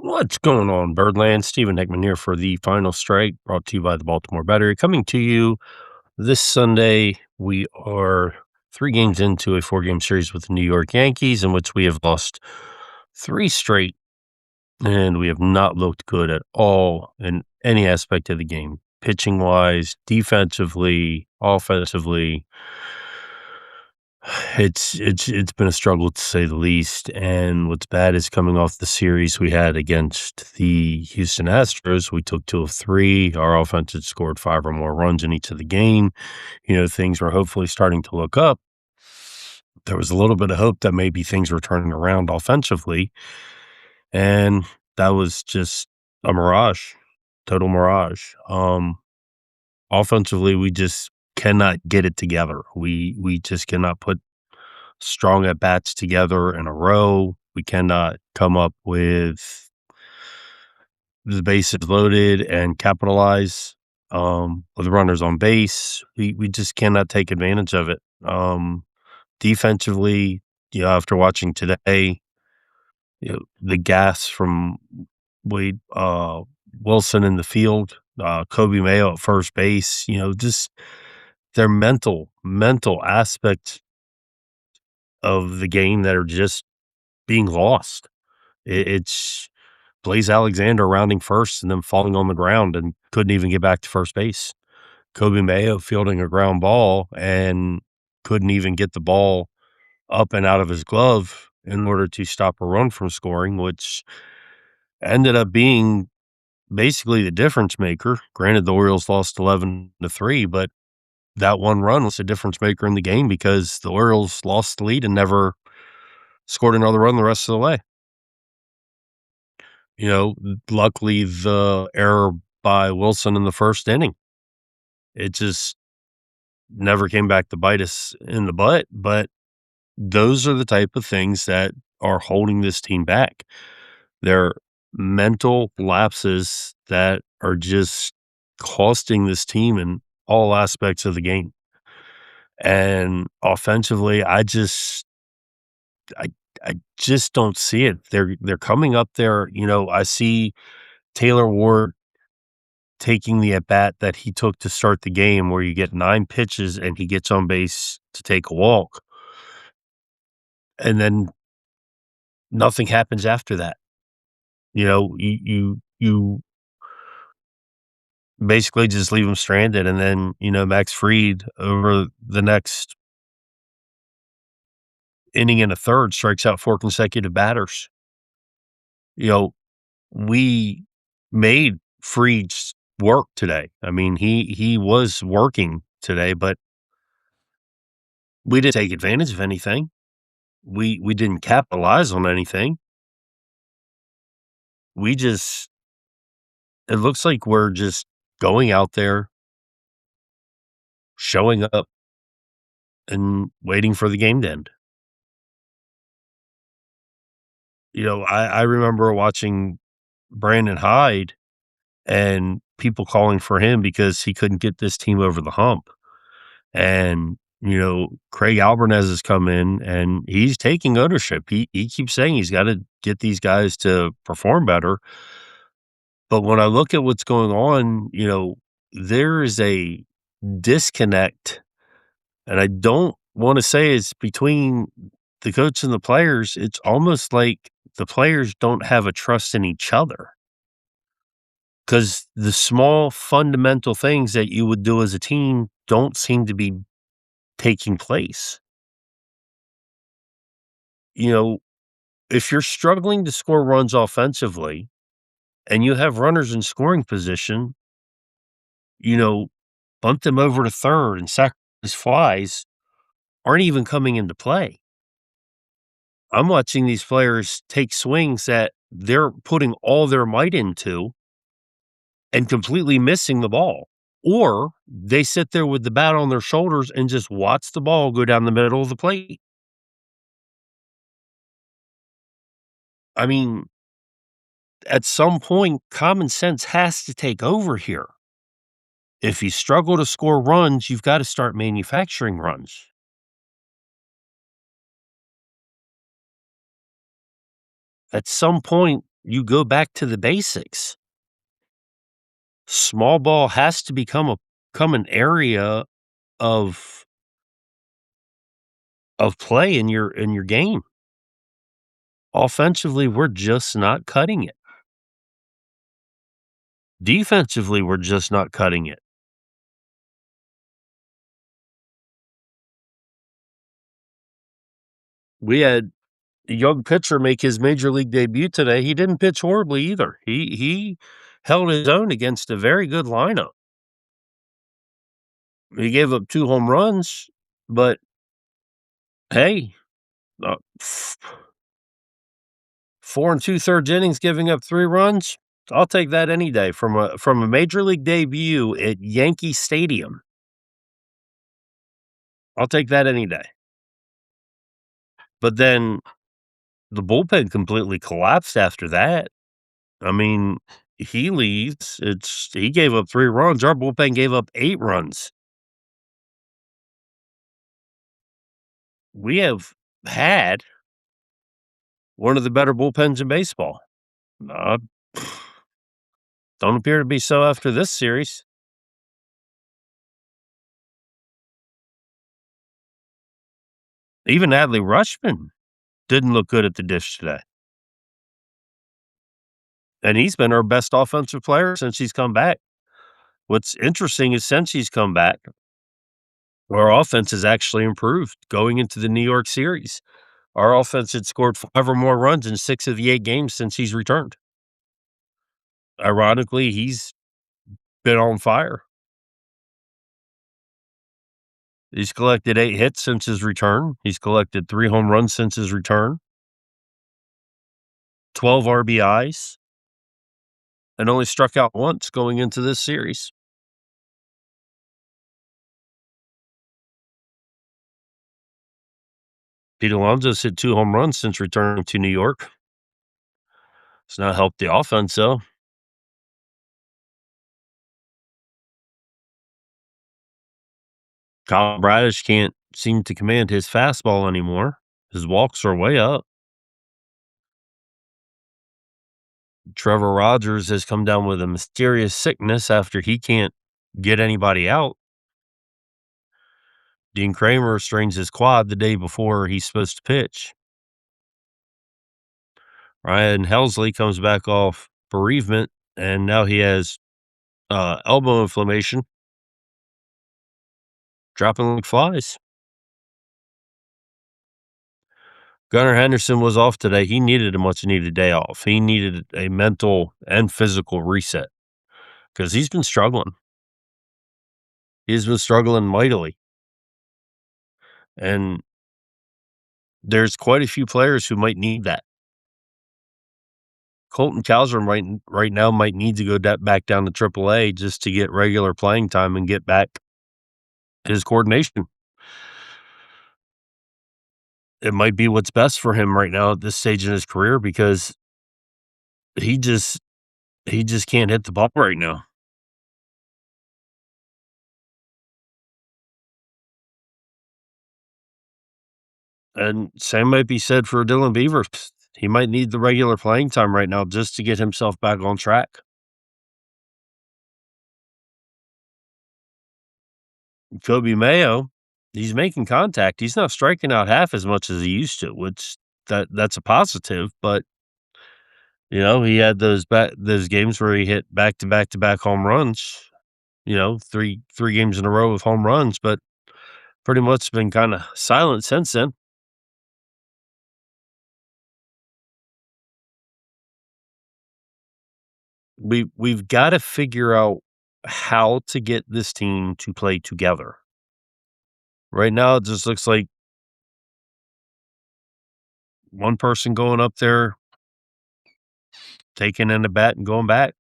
What's going on, Birdland? Stephen Heckman here for the final strike, brought to you by the Baltimore Battery. Coming to you this Sunday, we are 3 games into a 4-game series with the New York Yankees, in which we have lost 3 straight, and we have not looked good at all in any aspect of the game, pitching wise, defensively, offensively. It's been a struggle to say the least, and what's bad is coming off the series we had against the Houston Astros. We took 2 of 3. Our offense had scored 5 or more runs in each of the game. Things were hopefully starting to look up. There was a little bit of hope that maybe things were turning around offensively, and that was just a mirage, total mirage. Offensively, we just cannot get it together. We just cannot put strong at bats together in a row. We cannot come up with the bases loaded and capitalize with runners on base. We just cannot take advantage of it. Defensively, after watching today, the gas from Wade Wilson in the field, Kobe Mayo at first base, just their mental aspect of the game that are just being lost. It's Blaze Alexander rounding first and then falling on the ground and couldn't even get back to first base. Kobe Mayo fielding a ground ball and couldn't even get the ball up and out of his glove in order to stop a run from scoring, which ended up being basically the difference maker. Granted, the Orioles lost 11-3, but that one run was a difference maker in the game because the Orioles lost the lead and never scored another run the rest of the way. You know, Luckily, the error by Wilson in the first inning, it just never came back to bite us in the butt. But those are the type of things that are holding this team back. They're mental lapses that are just costing this team in all aspects of the game. And offensively, I I just don't see it. They're coming up there. I see Taylor Ward taking the at bat that he took to start the game, where you get 9 pitches and he gets on base to take a walk, and then nothing happens after that. You basically just leave him stranded, and then Max Fried over the next inning and a third strikes out 4 consecutive batters. You know, we made Fried's work today. I mean, he was working today, but we didn't take advantage of anything. We didn't capitalize on anything. We just It looks like we're just going out there, showing up, and waiting for the game to end. I remember watching Brandon Hyde and people calling for him because he couldn't get this team over the hump. And, Craig Alvarez has come in and he's taking ownership. He keeps saying he's got to get these guys to perform better. But when I look at what's going on, there is a disconnect. And I don't want to say it's between the coach and the players. It's almost like the players don't have a trust in each other, because the small fundamental things that you would do as a team don't seem to be taking place. You know, if you're struggling to score runs offensively and you have runners in scoring position, you know, bunt them over to third and sacrifice flies aren't even coming into play. I'm watching these players take swings that they're putting all their might into and completely missing the ball. Or they sit there with the bat on their shoulders and just watch the ball go down the middle of the plate. I mean, at some point, common sense has to take over here. If you struggle to score runs, you've got to start manufacturing runs. At some point, You go back to the basics. Small ball has to become an area of play in your game. Offensively, we're just not cutting it. Defensively, we're just not cutting it. We had a young pitcher make his major league debut today. He didn't pitch horribly either. He held his own against a very good lineup. He gave up 2 home runs, but hey, uh, 4 and 2/3 innings giving up 3 runs, I'll take that any day from a major league debut at Yankee Stadium. I'll take that any day. But then the bullpen completely collapsed after that. I mean, he leaves, he gave up 3 runs, our bullpen gave up 8 runs. We have had one of the better bullpens in baseball. Uh, don't appear to be so after this series. Even Adley Rutschman didn't look good at the dish today, and he's been our best offensive player since he's come back. What's interesting is since he's come back, our offense has actually improved going into the New York series. Our offense had scored 5 or more runs in 6 of the 8 games since he's returned. Ironically, he's been on fire. He's collected 8 hits since his return. He's collected 3 home runs since his return, 12 RBIs, and only struck out once going into this series. Pete Alonso's hit 2 home runs since returning to New York. It's not helped the offense, though. Kyle Bradish can't seem to command his fastball anymore. His walks are way up. Trevor Rogers has come down with a mysterious sickness after he can't get anybody out. Dean Kramer strains his quad the day before he's supposed to pitch. Ryan Helsley comes back off bereavement, and now he has elbow inflammation, dropping like flies. Gunnar Henderson was off today. He needed a much needed day off. He needed a mental and physical reset because he's been struggling. He's been struggling mightily. And there's quite a few players who might need that. Colton Cowser right now might need to go back down to AAA just to get regular playing time and get back his coordination. It might be what's best for him right now at this stage in his career because he just he just can't hit the ball right now. And same might be said for Dylan Beavers. He might need the regular playing time right now just to get himself back on track. Kobe Mayo, he's making contact. He's not striking out half as much as he used to, which that's a positive, but he had those games where he hit back to back to back home runs, 3 games in a row with home runs, but pretty much been kind of silent since then. We've got to figure out how to get this team to play together. Right now, it just looks like one person going up there, taking in the bat and going back,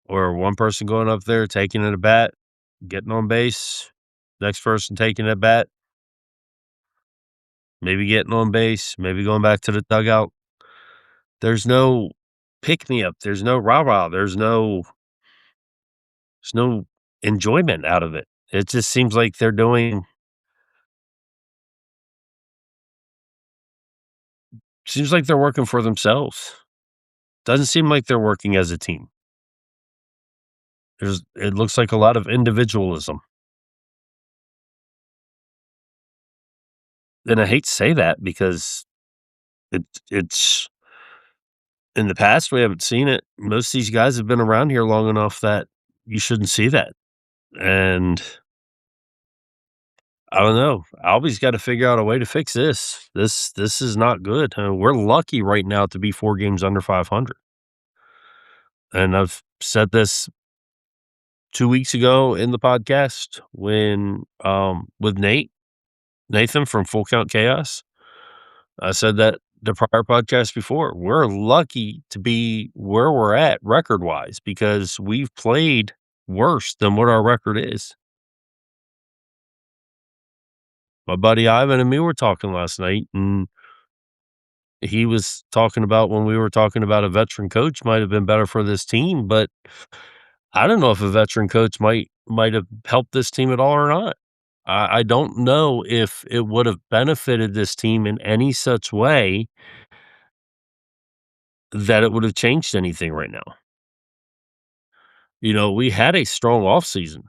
or one person going up there, taking in a bat, getting on base, next person taking a bat, maybe getting on base, maybe going back to the dugout. There's no pick me up. There's no rah rah. There's no enjoyment out of it. It just seems like they're working for themselves. Doesn't seem like they're working as a team. It looks like a lot of individualism, and I hate to say that because it's in the past, we haven't seen it. Most of these guys have been around here long enough that you shouldn't see that, and I don't know. Albie's gotta figure out a way to fix this. This is not good. We're lucky right now to be 4 games under 500, and I've said this 2 weeks ago in the podcast when, with Nathan from Full Count Chaos. I said that the prior podcast before. We're lucky to be where we're at record-wise because we've played worse than what our record is. My buddy Ivan and me were talking last night, and he was talking about when we were talking about a veteran coach might have been better for this team, but I don't know if a veteran coach might have helped this team at all or not. I don't know if it would have benefited this team in any such way that it would have changed anything right now. We had a strong offseason.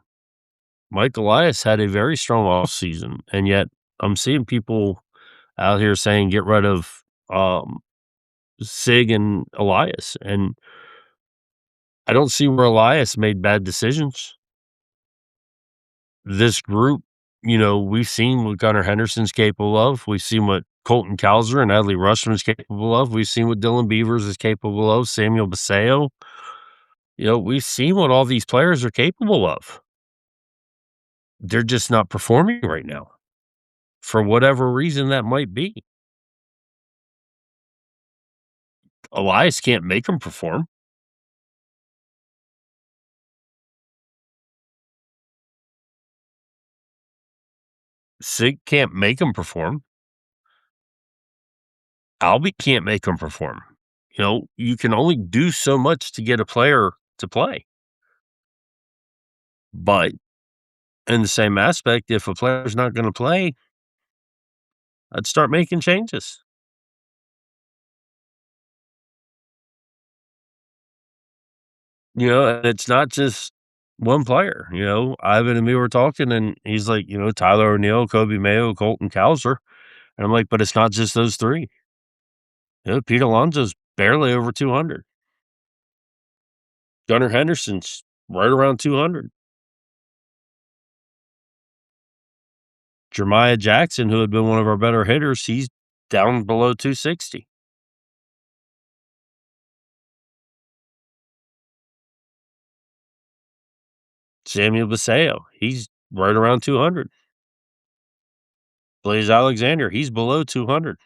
Mike Elias had a very strong offseason, and yet I'm seeing people out here saying get rid of Sig and Elias, and I don't see where Elias made bad decisions. This group, we've seen what Gunnar Henderson's capable of. We've seen what Colton Cowser and Adley Rutschman is capable of. We've seen what Dylan Beavers is capable of, Samuel Basallo. We've seen what all these players are capable of. They're just not performing right now for whatever reason that might be. Elias can't make them perform. Sig can't make them perform. Albie can't make them perform. You can only do so much to get a player to play. But in the same aspect, if a player's not gonna play, I'd start making changes. And it's not just one player. Ivan and me were talking, and he's like, Tyler O'Neill, Kobe Mayo, Colton Cowser. And I'm like, but it's not just those 3. Pete Alonso's barely over 200. Gunnar Henderson's right around 200. Jeremiah Jackson, who had been one of our better hitters, he's down below 260. Samuel Basallo, he's right around 200. Blaze Alexander, he's below 200.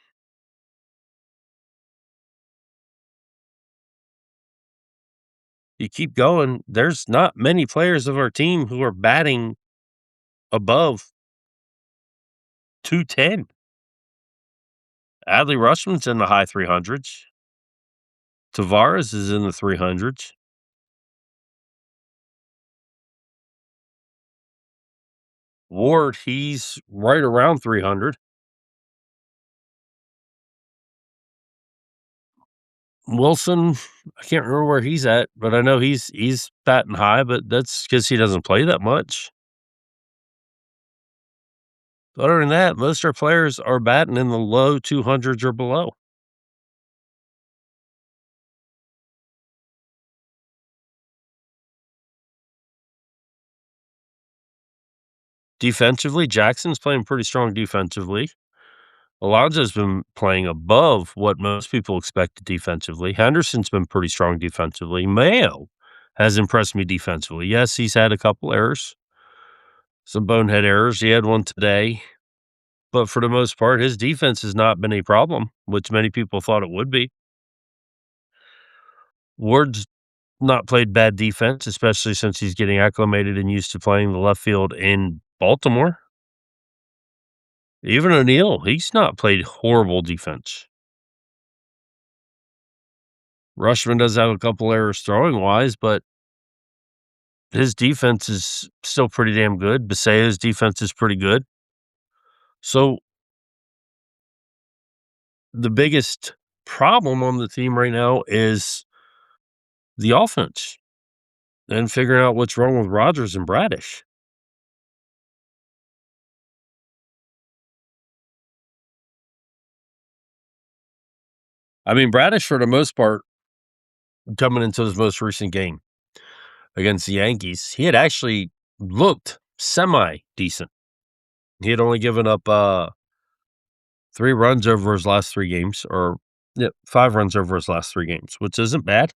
You keep going, there's not many players of our team who are batting above 210. Adley Rutschman's in the high 300s. Tavares is in the 300s. Ward, he's right around 300. Wilson, I can't remember where he's at, but I know he's batting high, but that's because he doesn't play that much. Other than that, most of our players are batting in the low 200s or below. Defensively, Jackson's playing pretty strong defensively. Alonso's been playing above what most people expected defensively. Henderson's been pretty strong defensively. Mayo has impressed me defensively. Yes, he's had a couple errors, some bonehead errors. He had one today. But for the most part, his defense has not been a problem, which many people thought it would be. Ward's not played bad defense, especially since he's getting acclimated and used to playing the left field in Baltimore. Even O'Neill, he's not played horrible defense. Rushman does have a couple errors throwing wise, but his defense is still pretty damn good. Basea's defense is pretty good. So the biggest problem on the team right now is the offense and figuring out what's wrong with Rodgers and Bradish. I mean, Bradish, for the most part, coming into his most recent game against the Yankees, he had actually looked semi decent. He had only given up 3 runs over his last 3 games, or yeah, 5 runs over his last 3 games, which isn't bad.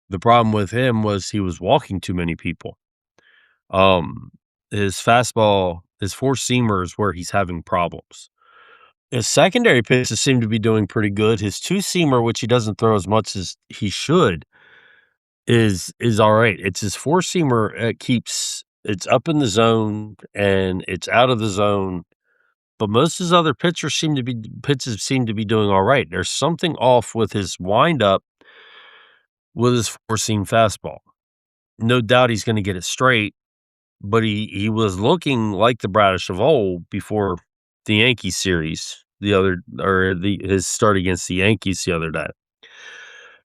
The problem with him was he was walking too many people. Um, his fastball, his four seamer is where he's having problems. His secondary pitches seem to be doing pretty good. His two seamer, which he doesn't throw as much as he should, is all right. It's his four seamer. It keeps it's up in the zone and it's out of the zone. But most of his other pitches seem to be doing all right. There's something off with his windup with his four seam fastball. No doubt he's going to get it straight, but he was looking like the Bradish of old before the Yankee series the other or the his start against the Yankees the other day.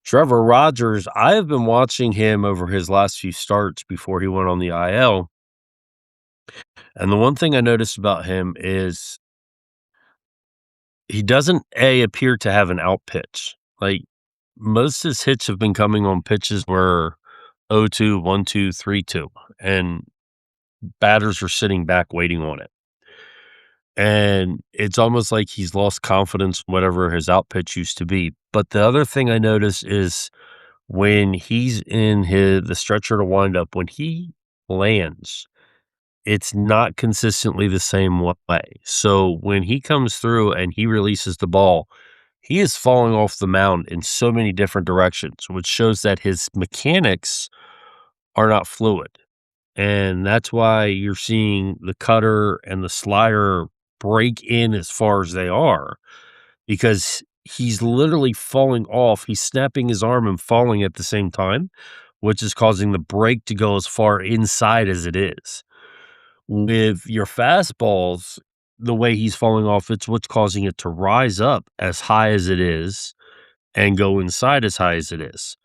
Trevor Rogers, I have been watching him over his last few starts before he went on the IL, and the one thing I noticed about him is he doesn't appear to have an out pitch. Like most of his hits have been coming on pitches where 0-2, 1-2, 3-2, and batters are sitting back waiting on it. And it's almost like he's lost confidence in whatever his out pitch used to be. But the other thing I notice is when he's in the stretcher to wind up, when he lands, it's not consistently the same way. So when he comes through and he releases the ball, he is falling off the mound in so many different directions, which shows that his mechanics are not fluid. And that's why you're seeing the cutter and the slider break in as far as they are, because he's literally falling off. He's snapping his arm and falling at the same time, which is causing the break to go as far inside as it is. With your fastballs, the way he's falling off, it's what's causing it to rise up as high as it is and go inside as high as it is.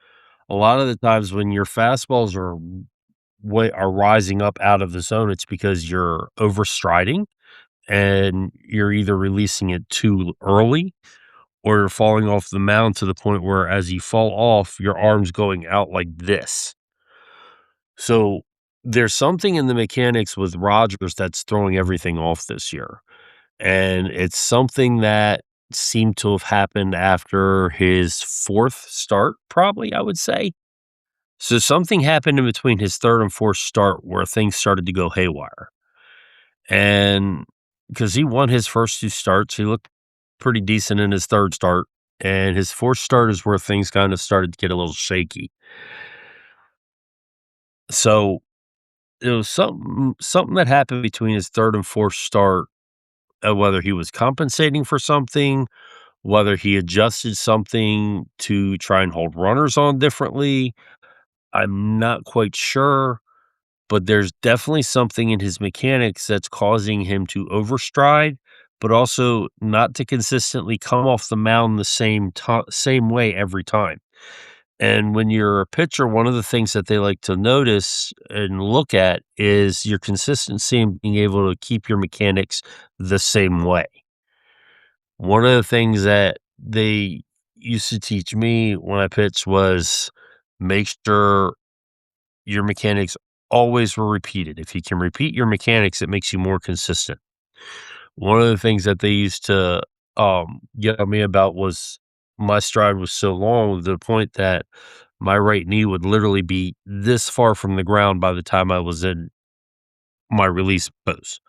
A lot of the times when your fastballs are rising up out of the zone, it's because you're overstriding and you're either releasing it too early or you're falling off the mound to the point where as you fall off, your arm's going out like this. So there's something in the mechanics with Rodgers that's throwing everything off this year. And it's something that seemed to have happened after his fourth start, probably, I would say. So something happened in between his third and fourth start where things started to go haywire. And because he won his first 2 starts, he looked pretty decent in his third start. And his fourth start is where things kind of started to get a little shaky. So it was something that happened between his third and fourth start, whether he was compensating for something, whether he adjusted something to try and hold runners on differently. I'm not quite sure, but there's definitely something in his mechanics that's causing him to overstride, but also not to consistently come off the mound the same way every time. And when you're a pitcher, one of the things that they like to notice and look at is your consistency in being able to keep your mechanics the same way. One of the things that they used to teach me when I pitched was make sure your mechanics always were repeated. If you can repeat your mechanics, it makes you more consistent. One of the things that they used to get on me about was my stride was so long to the point that my right knee would literally be this far from the ground by the time I was in my release pose.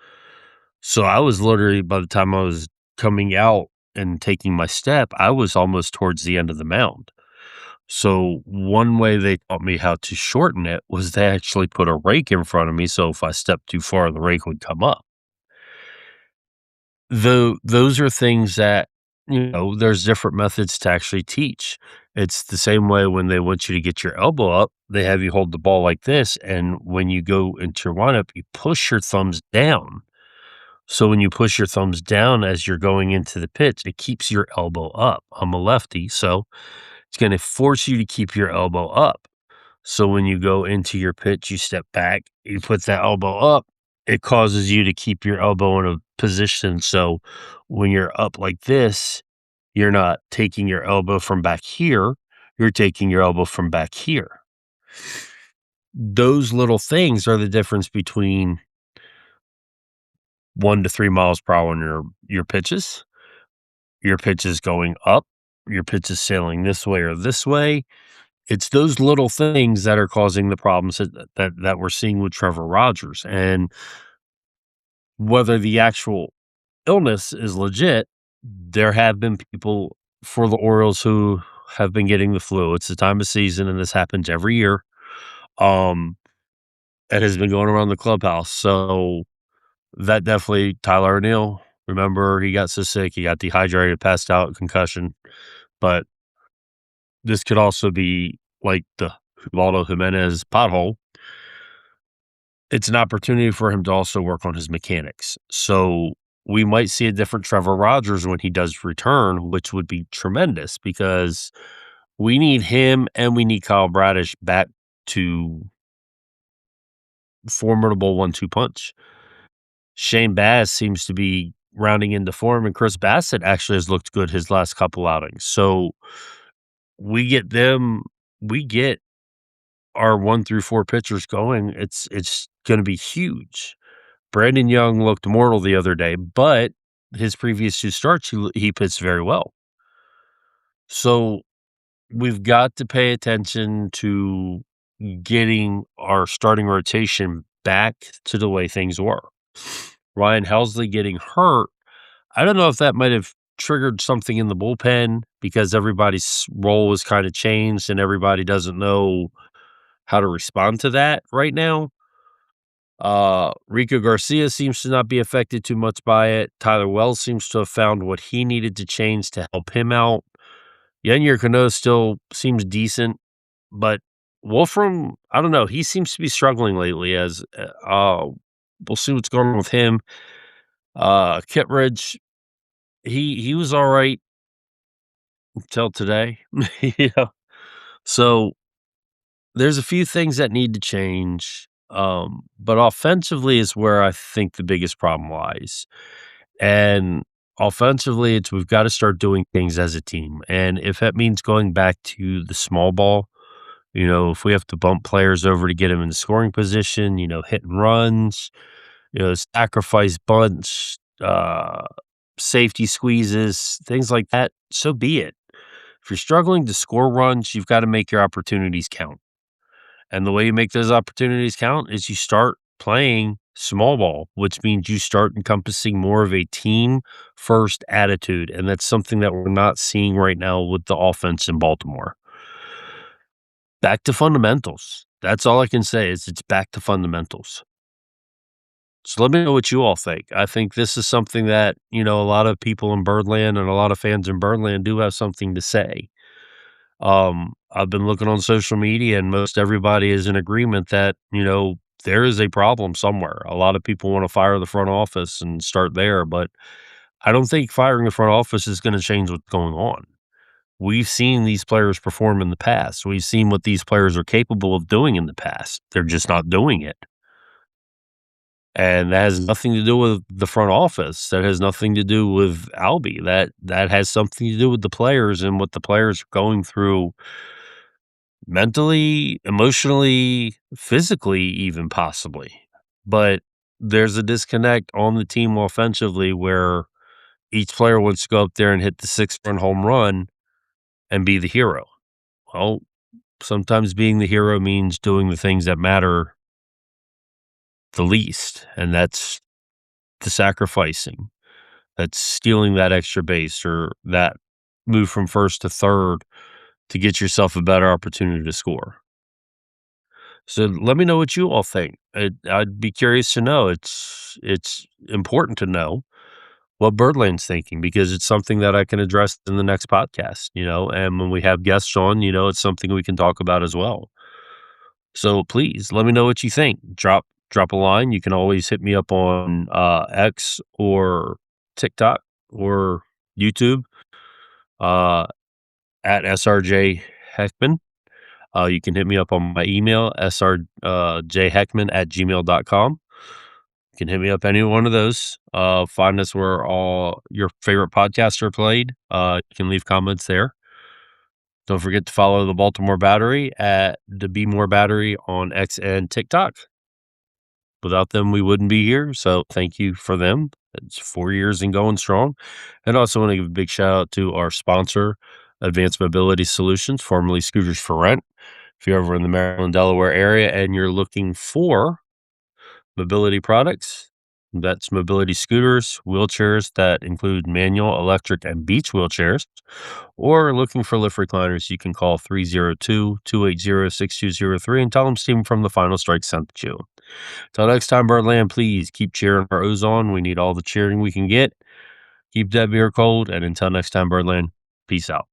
So I was literally, by the time I was coming out and taking my step, I was almost towards the end of the mound. So one way they taught me how to shorten it was they actually put a rake in front of me, so if I stepped too far, the rake would come up. Though those are things that, there's different methods to actually teach. It's the same way when they want you to get your elbow up, they have you hold the ball like this, and when you go into your windup, you push your thumbs down. So when you push your thumbs down as you're going into the pitch, it keeps your elbow up. I'm a lefty, so It's going to force you to keep your elbow up. So when you go into your pitch, you step back, you put that elbow up, it causes you to keep your elbow in a position. So when you're up like this, you're not taking your elbow from back here, you're taking your elbow from back here. Those little things are the difference between 1 to 3 miles per hour on your pitches going up, your pitches sailing this way or this way. It's those little things that are causing the problems that we're seeing with Trevor Rogers, and whether the actual illness is legit, there have been people for the Orioles who have been getting the flu. It's the time of season, and this happens every year. Um, it has been going around the clubhouse, so that definitely Tyler O'Neill, remember, he got so sick, he got dehydrated, passed out, concussion, but this could also be like the Ubaldo Jimenez pothole. It's an opportunity for him to also work on his mechanics. So we might see a different Trevor Rogers when he does return, which would be tremendous because we need him and we need Kyle Bradish back to formidable 1-2 punch. Shane Baz seems to be rounding into form, and Chris Bassett actually has looked good his last couple outings. So we get our 1 through 4 pitchers going. It's going to be huge. Brandon Young looked mortal the other day, but his previous 2 starts, he pitched very well. So we've got to pay attention to getting our starting rotation back to the way things were. Ryan Helsley getting hurt, I don't know if that might have triggered something in the bullpen because everybody's role was kind of changed and everybody doesn't know how to respond to that right now. Rico Garcia seems to not be affected too much by it. Tyler Wells seems to have found what he needed to change to help him out. Yennier Cano still seems decent, but Wolfram, I don't know. He seems to be struggling lately. We'll see what's going on with him. Kittredge, he was all right until today. Yeah. So there's a few things that need to change. But offensively is where I think the biggest problem lies. And offensively, it's we've got to start doing things as a team. And if that means going back to the small ball, if we have to bump players over to get them in the scoring position, hit and runs, sacrifice bunts, safety squeezes, things like that, so be it. If you're struggling to score runs, you've got to make your opportunities count. And the way you make those opportunities count is you start playing small ball, which means you start encompassing more of a team first attitude. And that's something that we're not seeing right now with the offense in Baltimore. Back to fundamentals. That's all I can say is it's back to fundamentals. So let me know what you all think. I think this is something that, a lot of people in Birdland and a lot of fans in Birdland do have something to say. I've been looking on social media and most everybody is in agreement that, there is a problem somewhere. A lot of people want to fire the front office and start there, but I don't think firing the front office is going to change what's going on. We've seen these players perform in the past. We've seen what these players are capable of doing in the past. They're just not doing it. And that has nothing to do with the front office. That has nothing to do with Albie. That has something to do with the players and what the players are going through mentally, emotionally, physically, even possibly. But there's a disconnect on the team offensively where each player wants to go up there and hit the 6-run home run and be the hero. Well, sometimes being the hero means doing the things that matter the least, and that's the sacrificing. That's stealing that extra base or that move from first to third to get yourself a better opportunity to score. So let me know what you all think. I'd be curious to know. It's important to know what Birdland's thinking because it's something that I can address in the next podcast, and when we have guests on, it's something we can talk about as well. So please let me know what you think. Drop a line. You can always hit me up on X or TikTok or YouTube. at SRJ Heckman. You can hit me up on my email, jheckman@gmail.com. You can hit me up any one of those. Find us where all your favorite podcasts are played. You can leave comments there. Don't forget to follow the Baltimore Battery at the Be More Battery on X and TikTok. Without them, we wouldn't be here. So thank you for them. It's 4 years and going strong. And also want to give a big shout out to our sponsor, Advanced Mobility Solutions, formerly Scooters for Rent. If you're ever in the Maryland, Delaware area and you're looking for mobility products, that's mobility scooters, wheelchairs that include manual, electric, and beach wheelchairs, or looking for lift recliners, you can call 302-280-6203 and tell them Stephen from the Final Strike sent you. Till next time, Birdland, please keep cheering our O's on. We need all the cheering we can get. Keep that beer cold. And until next time, Birdland, peace out.